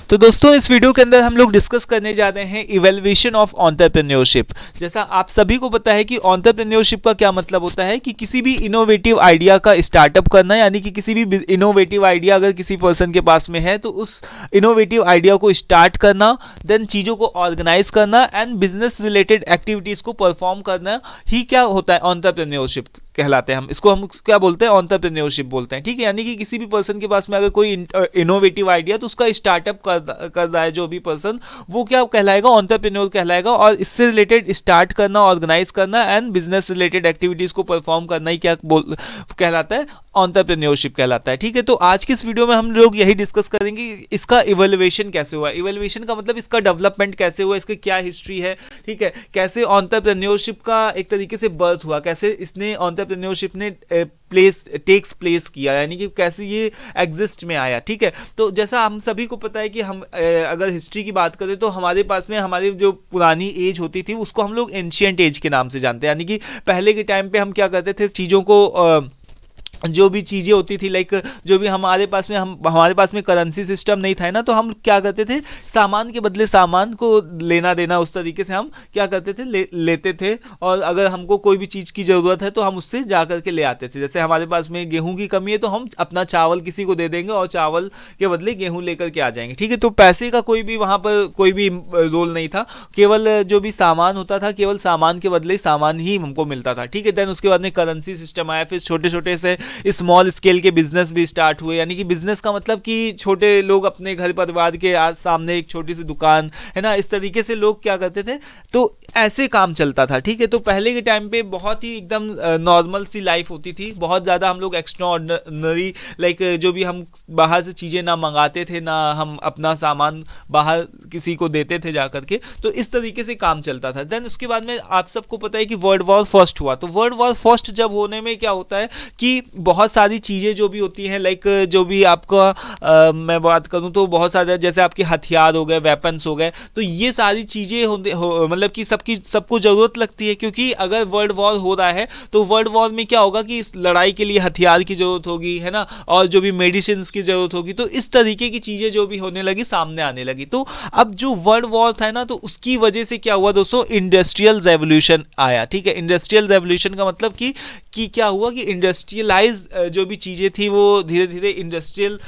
तो दोस्तों इस वीडियो के अंदर हम लोग डिस्कस करने जा रहे हैं इवैल्यूएशन ऑफ एंटरप्रेन्योरशिप। जैसा आप सभी को पता है कि एंटरप्रेन्योरशिप का क्या मतलब होता है कि किसी भी इनोवेटिव आइडिया का स्टार्टअप करना, यानी कि किसी भी इनोवेटिव आइडिया अगर किसी पर्सन के पास में है तो उस इनोवेटिव आइडिया को स्टार्ट करना, देन चीज़ों को ऑर्गेनाइज करना एंड बिजनेस रिलेटेड एक्टिविटीज़ को परफॉर्म करना ही क्या होता है, एंटरप्रेन्योरशिप कहलाते हैं। हम क्या बोलते हैं, एंटरप्रेन्योरशिप बोलते हैं। ठीक है, यानी कि किसी भी पर्सन के पास में अगर कोई इनोवेटिव आइडिया तो उसका स्टार्टअप कर रहा है जो भी पर्सन, वो क्या कहलाएगा, एंटरप्रेन्योर कहलाएगा। और इससे रिलेटेड स्टार्ट करना, ऑर्गेनाइज करना एंड बिजनेस रिलेटेड एक्टिविटीज को परफॉर्म करना ही क्या कहलाता है, एंटरप्रेन्योरशिप कहलाता है। ठीक है, तो आज की इस वीडियो में हम लोग यही डिस्कस करेंगे इसका इवैल्यूएशन कैसे हुआ। इवैल्यूएशन का मतलब इसका डेवलपमेंट कैसे हुआ, इसकी क्या हिस्ट्री है। ठीक है, कैसे एंटरप्रेन्योरशिप का एक तरीके से बर्थ हुआ, कैसे इसने एंटरप्रेन्योरशिप ने टेक्स प्लेस किया, यानी कि कैसे ये एग्जिस्ट में आया। ठीक है, तो जैसा हम सभी को पता है कि हम अगर हिस्ट्री की बात करें तो हमारे पास में हमारी जो पुरानी एज होती थी उसको हम लोग एंशिएंट एज के नाम से जानते हैं। यानी कि पहले के टाइम पे हम क्या करते थे, चीज़ों को जो भी चीज़ें होती थी, लाइक जो भी हमारे पास में करेंसी सिस्टम नहीं था ना, तो हम क्या करते थे, सामान के बदले सामान को लेना देना, उस तरीके से हम क्या करते थे, लेते थे। और अगर हमको कोई भी चीज़ की ज़रूरत है तो हम उससे जा करके ले आते थे। जैसे हमारे पास में गेहूं की कमी है तो हम अपना चावल किसी को दे देंगे और चावल के बदले गेहूं लेकर के आ जाएंगे। ठीक है, तो पैसे का कोई भी वहाँ पर कोई भी रोल नहीं था, केवल जो भी सामान होता था, केवल सामान के बदले सामान ही हमको मिलता था। ठीक है, देन उसके बाद में करेंसी सिस्टम आया, फिर छोटे छोटे से स्मॉल स्केल के बिजनेस भी स्टार्ट हुए। यानी कि बिजनेस का मतलब कि छोटे लोग अपने घर परिवार के सामने एक छोटी सी दुकान है ना, इस तरीके से लोग क्या करते थे, तो ऐसे काम चलता था। ठीक है, तो पहले के टाइम पे बहुत ही एकदम नॉर्मल सी लाइफ होती थी, बहुत ज़्यादा हम लोग एक्स्ट्रा ऑर्डिनरी, लाइक जो भी हम बाहर से चीज़ें ना मंगाते थे, ना हम अपना सामान बाहर किसी को देते थे जा करके, तो इस तरीके से काम चलता था। देन उसके बाद में आप सबको पता है कि वर्ल्ड वॉर फर्स्ट हुआ। तो वर्ल्ड वॉर फर्स्ट जब होने में क्या होता है कि बहुत सारी चीज़ें जो भी होती हैं, लाइक जो भी आपका मैं बात करूं तो बहुत सारे, जैसे आपके हथियार हो गए, वेपन्स हो गए, तो ये सारी चीज़ें मतलब कि सबको ज़रूरत लगती है, क्योंकि अगर वर्ल्ड वॉर हो रहा है तो वर्ल्ड वॉर में क्या होगा कि इस लड़ाई के लिए हथियार की ज़रूरत होगी, है ना, और जो भी मेडिसिन की ज़रूरत होगी। तो इस तरीके की चीज़ें जो भी होने लगी, सामने आने लगी। तो अब जो वर्ल्ड वॉर था ना, तो उसकी वजह से क्या हुआ दोस्तों, इंडस्ट्रियल रेवोल्यूशन आया। ठीक है, इंडस्ट्रियल रेवोल्यूशन का मतलब कि क्या हुआ कि इंडस्ट्रियलाइज जो भी चीज़ें थी वो धीरे धीरे इंडस्ट्रियल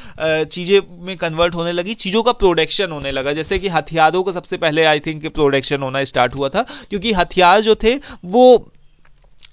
चीज़ें में कन्वर्ट होने लगी, चीज़ों का प्रोडक्शन होने लगा। जैसे कि हथियारों का सबसे पहले आई थिंक प्रोडक्शन होना स्टार्ट हुआ था, क्योंकि हथियार जो थे वो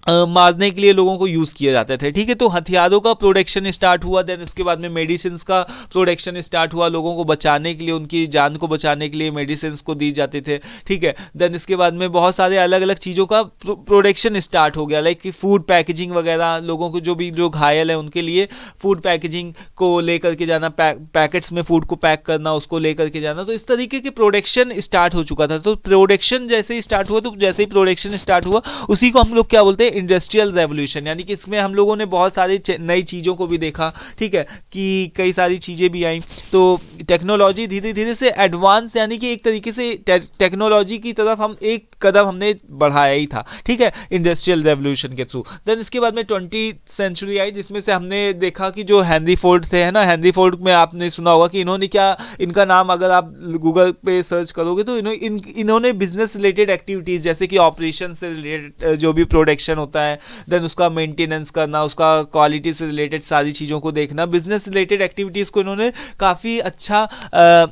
मारने के लिए लोगों को यूज़ किए जाते थे। ठीक है, तो हथियारों का प्रोडक्शन स्टार्ट हुआ, देन उसके बाद में मेडिसिन का प्रोडक्शन स्टार्ट हुआ, लोगों को बचाने के लिए, उनकी जान को बचाने के लिए मेडिसिन को दी जाते थे। ठीक है, देन इसके बाद में बहुत सारे अलग अलग चीज़ों का प्रोडक्शन स्टार्ट हो गया, लाइक कि फूड पैकेजिंग वगैरह, लोगों को जो घायल है उनके लिए फूड पैकेजिंग को लेकर के जाना, पैकेट्स में फूड को पैक करना, उसको लेकर के जाना। तो इस तरीके के प्रोडक्शन स्टार्ट हो चुका था। तो प्रोडक्शन जैसे ही स्टार्ट हुआ, तो जैसे ही प्रोडक्शन स्टार्ट हुआ उसी को हम लोग क्या बोलते हैं, इंडस्ट्रियल रेवोल्यूशन। यानी कि इसमें हम लोगों ने बहुत सारी नई चीज़ों को भी देखा। ठीक है, कि कई सारी चीज़ें भी आई, तो टेक्नोलॉजी धीरे धीरे से एडवांस, यानी कि एक तरीके से टेक्नोलॉजी की तरफ हम एक कदम हमने बढ़ाया ही था। ठीक है, इंडस्ट्रियल रेवोल्यूशन के थ्रू। देन इसके बाद में 20वीं सेंचुरी आई, जिसमें से हमने देखा कि जो हेनरी फोर्ड थे, है ना, हेनरी फोर्ड में आपने सुना होगा कि इन्होंने क्या, इनका नाम अगर आप गूगल पे सर्च करोगे तो इन्होंने बिजनेस रिलेटेड एक्टिविटीज़, जैसे कि ऑपरेशन से रिलेटेड जो भी प्रोडक्शन होता है, देन उसका मेंटेनेंस करना, उसका क्वालिटी से रिलेटेड सारी चीज़ों को देखना, बिजनेस रिलेटेड एक्टिविटीज़ को इन्होंने काफ़ी अच्छा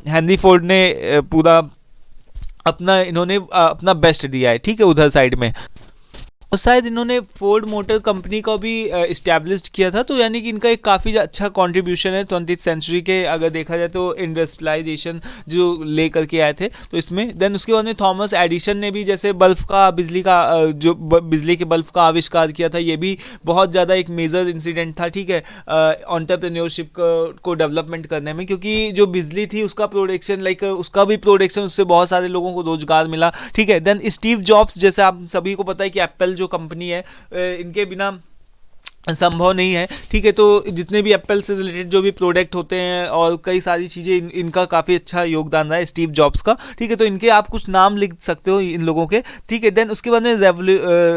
हेनरी फोर्ड ने पूरा अपना बेस्ट दिया है। ठीक है, उधर साइड में और शायद इन्होंने फोर्ड मोटर कंपनी को भी इस्टेब्लिश किया था। तो यानी कि इनका एक काफ़ी अच्छा कंट्रीब्यूशन है 20वीं सेंचुरी के, अगर देखा जाए तो इंडस्ट्रियलाइजेशन जो ले करके आए थे तो इसमें। देन उसके बाद में थॉमस एडिसन ने भी जैसे बिजली के बल्ब का आविष्कार किया था, ये भी बहुत ज़्यादा एक मेजर इंसिडेंट था। ठीक है, एंटरप्रेन्योरशिप को डेवलपमेंट करने में, क्योंकि जो बिजली थी उसका प्रोडक्शन, लाइक उसका भी प्रोडक्शन, उससे बहुत सारे लोगों को रोजगार मिला। ठीक है, देन स्टीव जॉब्स, जैसे आप सभी को पता है कि एप्पल जो कंपनी है, इनके बिना संभव नहीं है, ठीक है। तो जितने भी एप्पल से रिलेटेड जो भी प्रोडक्ट होते हैं और कई सारी चीज़ें इनका काफ़ी अच्छा योगदान रहा है स्टीव जॉब्स का, ठीक है। तो इनके आप कुछ नाम लिख सकते हो इन लोगों के, ठीक है। देन उसके बाद में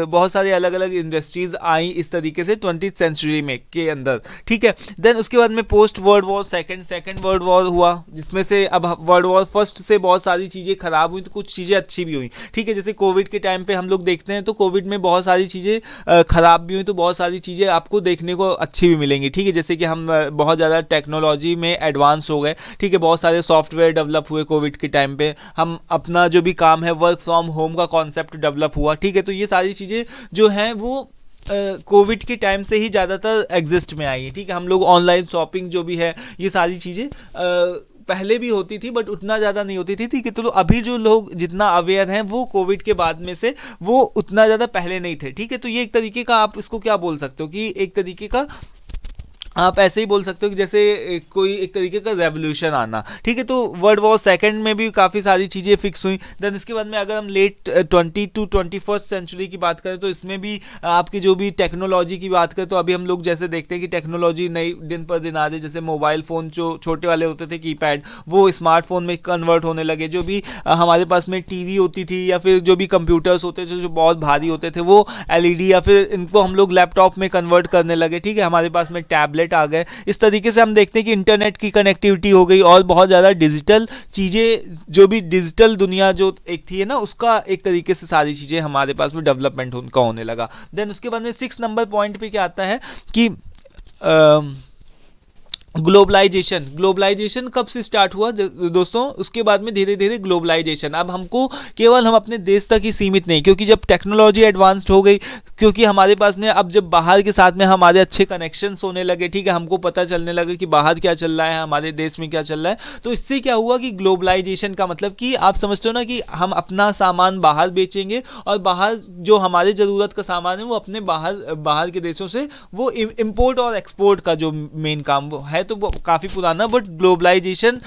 बहुत सारी अलग अलग इंडस्ट्रीज आई इस तरीके से 20th सेंचुरी में के अंदर, ठीक है। देन उसके बाद में post world war second world war हुआ, जिसमें से अब वर्ल्ड वॉर फर्स्ट से बहुत सारी चीज़ें खराब हुई तो कुछ चीज़ें अच्छी भी हुई, ठीक है। जैसे कोविड के टाइम पे हम लोग देखते हैं तो कोविड में बहुत सारी चीज़ें खराब भी हुई तो बहुत सारी चीज़ें आपको देखने को अच्छी भी मिलेंगी, ठीक है। जैसे कि हम बहुत ज़्यादा टेक्नोलॉजी में एडवांस हो गए, ठीक है। बहुत सारे सॉफ्टवेयर डेवलप हुए कोविड के टाइम पे, हम अपना जो भी काम है वर्क फ्रॉम होम का कॉन्सेप्ट डेवलप हुआ, ठीक है। तो ये सारी चीज़ें जो हैं वो कोविड के टाइम से ही ज़्यादातर एग्जिस्ट में आई है, ठीक है। हम लोग ऑनलाइन शॉपिंग जो भी है ये सारी चीज़ें पहले भी होती थी बट उतना ज़्यादा नहीं होती थी, ठीक है। तो अभी जो लोग जितना अवेयर हैं वो कोविड के बाद में से वो उतना ज़्यादा पहले नहीं थे, ठीक है। तो ये एक तरीके का आप इसको क्या बोल सकते हो कि एक तरीके का आप ऐसे ही बोल सकते हो कि जैसे कोई एक तरीके का रेवोल्यूशन आना, ठीक है। तो वर्ल्ड वॉर सेकंड में भी काफ़ी सारी चीज़ें फिक्स हुई। देन इसके बाद में अगर हम लेट 20 to 21st सेंचुरी की बात करें तो इसमें भी आपकी जो भी टेक्नोलॉजी की बात करें तो अभी हम लोग जैसे देखते हैं कि टेक्नोलॉजी नई दिन पर दिन आ रही है। जैसे मोबाइल फ़ोन जो छोटे वाले होते थे कीपैड, वो स्मार्टफोन में कन्वर्ट होने लगे। जो भी हमारे पास में टीवी होती थी या फिर जो भी कंप्यूटर्स होते थे जो बहुत भारी होते थे वो एलईडी या फिर इनको हम लोग लैपटॉप में कन्वर्ट करने लगे, ठीक है। हमारे पास में टैबलेट आ गए। इस तरीके से हम देखते हैं कि इंटरनेट की कनेक्टिविटी हो गई और बहुत ज़्यादा डिजिटल चीज़ें, जो भी डिजिटल दुनिया जो एक थी है ना, उसका एक तरीके से सारी चीज़ें हमारे पास में डेवलपमेंट उनका होने लगा। देन उसके बाद में 6 नंबर पॉइंट पे क्या आता है कि ग्लोबलाइजेशन कब से स्टार्ट हुआ दोस्तों? उसके बाद में धीरे धीरे ग्लोबलाइजेशन, अब हमको केवल हम अपने देश तक ही सीमित नहीं, क्योंकि जब टेक्नोलॉजी एडवांस्ड हो गई, क्योंकि हमारे पास में अब जब बाहर के साथ में हमारे अच्छे कनेक्शंस होने लगे, ठीक है, हमको पता चलने लगा कि बाहर क्या चल रहा है, हमारे देश में क्या चल रहा है। तो इससे क्या हुआ कि ग्लोबलाइजेशन का मतलब कि आप समझते हो ना कि हम अपना सामान बाहर बेचेंगे और बाहर जो हमारे ज़रूरत का सामान है वो अपने बाहर के देशों से वो इम्पोर्ट और एक्सपोर्ट का जो मेन काम वो है, तो वो काफ़ी पुराना। बट ग्लोबलाइजेशन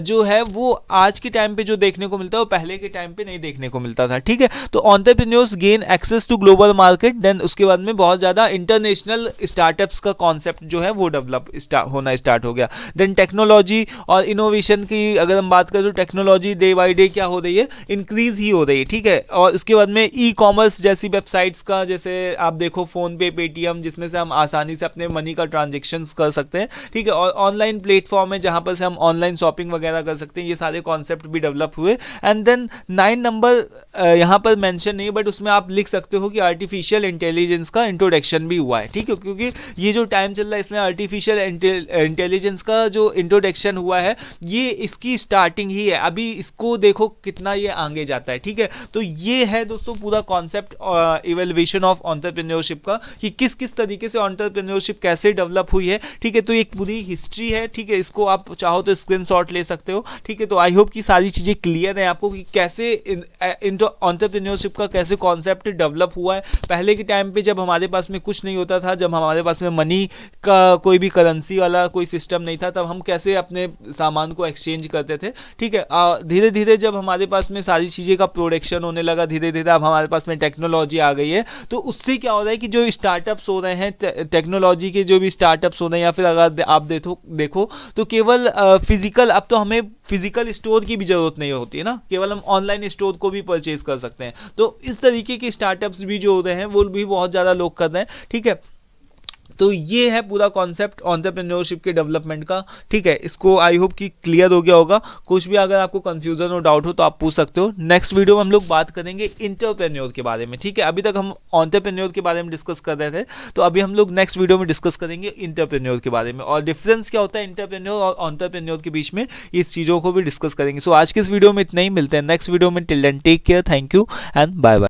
जो है वो आज के टाइम पे जो देखने को मिलता है वो पहले के टाइम पे नहीं देखने को मिलता था, ठीक है। तो entrepreneurs gain access to global market. Then उसके बाद में बहुत ज़्यादा इंटरनेशनल स्टार्टअप्स का कॉन्सेप्ट जो है वो डेवलप होना स्टार्ट हो गया। देन टेक्नोलॉजी और इनोवेशन की अगर हम बात करें तो टेक्नोलॉजी डे बाई डे क्या हो रही है, इंक्रीज ही हो रही है, ठीक है। और उसके बाद में ई कॉमर्स जैसी वेबसाइट्स का, जैसे आप देखो फ़ोन पे, पेटीएम, जिसमें से हम आसानी से अपने मनी का ट्रांजेक्शन कर सकते हैं, ठीक है। और ऑनलाइन प्लेटफॉर्म है जहां पर से हम ऑनलाइन शॉपिंग वगैरह कर सकते हैं। ये सारे कॉन्सेप्ट भी डेवलप हुए। एंड देन 9 नंबर यहाँ पर मेंशन नहीं, बट उसमें आप लिख सकते हो कि आर्टिफिशियल इंटेलिजेंस का इंट्रोडक्शन भी हुआ है, ठीक है। क्योंकि ये जो टाइम चल रहा है इसमें आर्टिफिशियल इंटेलिजेंस का जो इंट्रोडक्शन हुआ है ये इसकी स्टार्टिंग ही है। अभी इसको देखो कितना ये आगे जाता है, ठीक है। तो ये है दोस्तों पूरा कॉन्सेप्ट इवैल्यूएशन ऑफ एंटरप्रेन्योरशिप का, कि किस किस तरीके से एंटरप्रेन्योरशिप कैसे डेवलप हुई है, ठीक है। तो एक पूरी हिस्ट्री है, ठीक है। इसको आप चाहो तो स्क्रीनशॉट ले सकते हो, ठीक है। तो आई होप कि सारी चीज़ें क्लियर है आपको कि कैसे एंटरप्रेन्योरशिप का कैसे कॉन्सेप्ट डेवलप हुआ है। पहले के टाइम पे जब हमारे पास में कुछ नहीं होता था, जब हमारे पास में मनी का कोई भी करेंसी वाला कोई सिस्टम नहीं था, तब हम कैसे अपने सामान को एक्सचेंज करते थे, ठीक है। धीरे धीरे जब हमारे पास में सारी चीज़ें का प्रोडक्शन होने लगा, धीरे धीरे अब हमारे पास में टेक्नोलॉजी आ गई है, तो उससे क्या हो रहा है कि जो स्टार्टअप्स हो रहे हैं, टेक्नोलॉजी के जो भी स्टार्टअप्स हो रहे हैं, या फिर अगर आप देखो तो केवल फिजिकल, अब तो हमें फिजिकल स्टोर की भी जरूरत नहीं होती है ना, केवल हम ऑनलाइन स्टोर को भी परचेज कर सकते हैं। तो इस तरीके के स्टार्टअप्स भी जो हो रहे हैं वो भी बहुत ज़्यादा लोग कर रहे हैं, ठीक है। तो ये है पूरा कॉन्सेप्ट एंटरप्रेन्योरशिप के डेवलपमेंट का, ठीक है। इसको आई होप कि क्लियर हो गया होगा। कुछ भी अगर आपको कंफ्यूजन और डाउट हो तो आप पूछ सकते हो। नेक्स्ट वीडियो में हम लोग बात करेंगे इंटरप्रेन्योर के बारे में, ठीक है। अभी तक हम एंटरप्रेन्योर के बारे में डिस्कस कर रहे थे, तो अभी हम लोग नेक्स्ट वीडियो में डिस्कस करेंगे इंटरप्रेन्योर के बारे में, और डिफरेंस क्या होता है इंटरप्रेन्योर और एंटरप्रेन्योर के बीच में, इस चीज़ों को भी डिस्कस करेंगे। सो आज के इस वीडियो में इतना ही, मिलते हैं नेक्स्ट वीडियो में। Till then take care, thank you and bye bye.